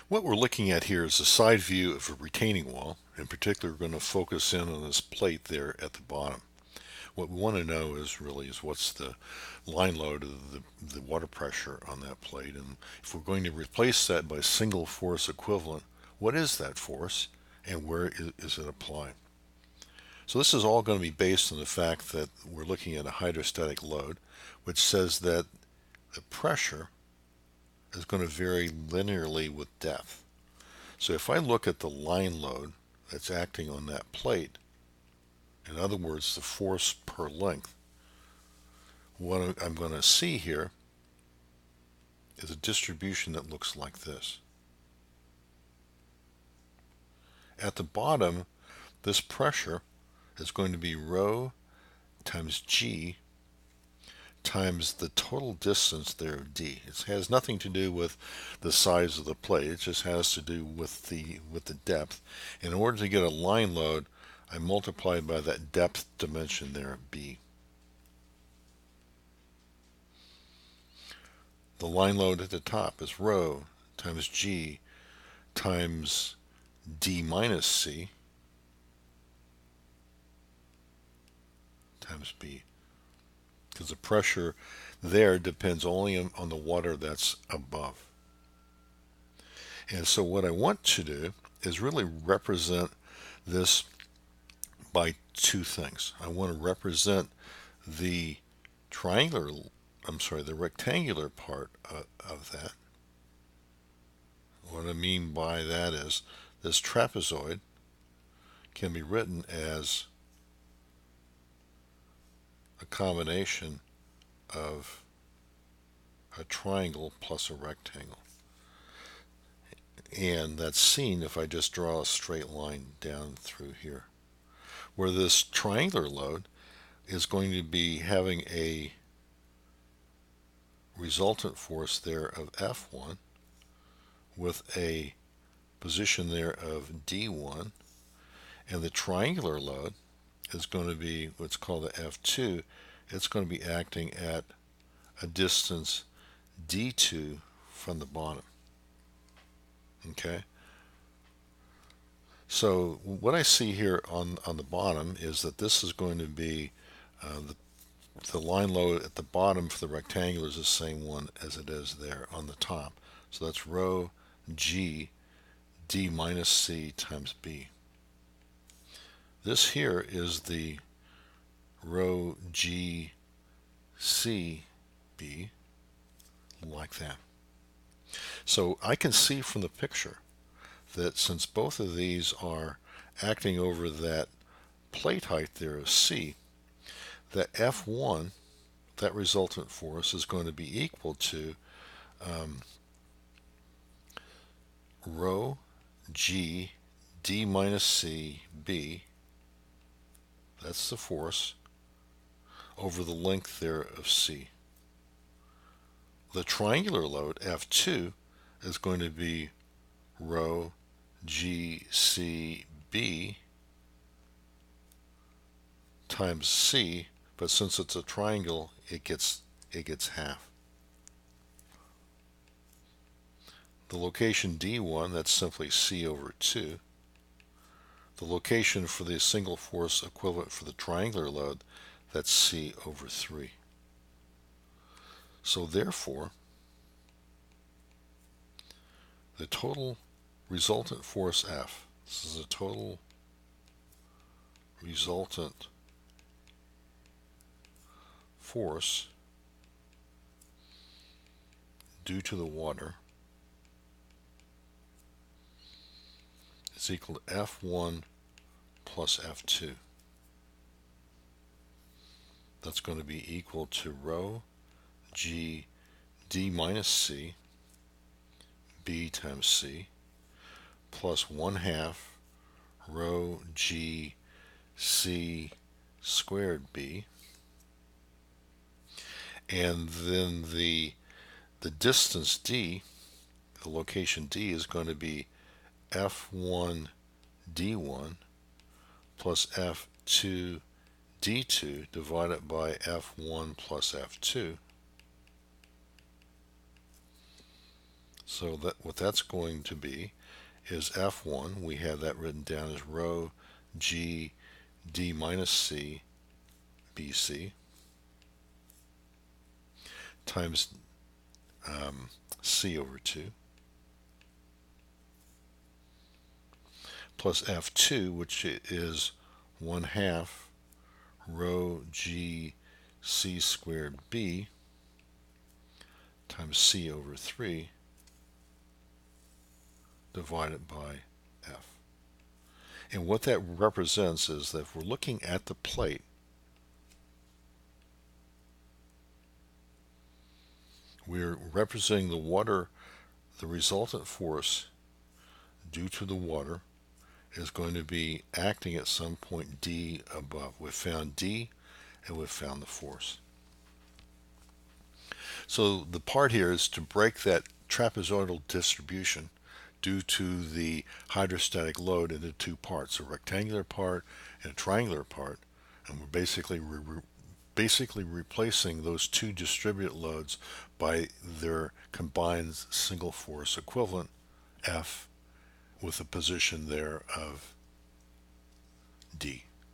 What we're looking at here is a side view of a retaining wall. In particular, we're going to focus in on this plate there at the bottom. What we want to know is what's the line load of the water pressure on that plate. And if we're going to replace that by single force equivalent, what is that force and where is it applied? So this is all going to be based on the fact that we're looking at a hydrostatic load, which says that the pressure is going to vary linearly with depth. So if I look at the line load that's acting on that plate, in other words, the force per length, what I'm going to see here is a distribution that looks like this. At the bottom, this pressure is going to be rho times g times the total distance there of d. It has nothing to do with the size of the plate. It just has to do with the depth. In order to get a line load, I multiply by that depth dimension there of b. The line load at the top is rho times g times d minus c times b, because the pressure there depends only on the water that's above. And so what I want to do is really represent this by two things. I want to represent the the rectangular part of that. What I mean by that is this trapezoid can be written as a combination of a triangle plus a rectangle. And that's seen if I just draw a straight line down through here, where this triangular load is going to be having a resultant force there of F1 with a position there of D1, and the triangular load is going to be what's called the F2. It's going to be acting at a distance D2 from the bottom. Okay? So what I see here on the bottom is that this is going to be the line load at the bottom for the rectangular is the same one as it is there on the top. So that's rho g d minus c times b. This here is the rho g c b, like that. So I can see from the picture that since both of these are acting over that plate height there of c, that F1, that resultant force, is going to be equal to rho g d minus c b, that's the force, over the length there of c. The triangular load, F2, is going to be rho g c b times c, but since it's a triangle, it gets half. The location D1, that's simply c over 2. The location for the single force equivalent for the triangular load, that's c over 3. So therefore, the total resultant force F, this is a total resultant force due to the water, is equal to F1 plus F2. That's going to be equal to rho g d minus c b times c plus 1/2 rho g c squared b, and then the distance d, the location d, is going to be F1 d1 plus F2 d2 divided by F1 plus F2. So that what that's going to be is F1. We have that written down as rho G D minus C BC times C over 2 plus F2, which is 1 half rho G C squared B times C over 3 divided by F. And what that represents is that if we're looking at the plate, we're representing the water, the resultant force due to the water is going to be acting at some point D above. We've found D and we've found the force. So the part here is to break that trapezoidal distribution due to the hydrostatic load into two parts, a rectangular part and a triangular part. And we're basically replacing those two distributed loads by their combined single force equivalent, F, with a position there of D.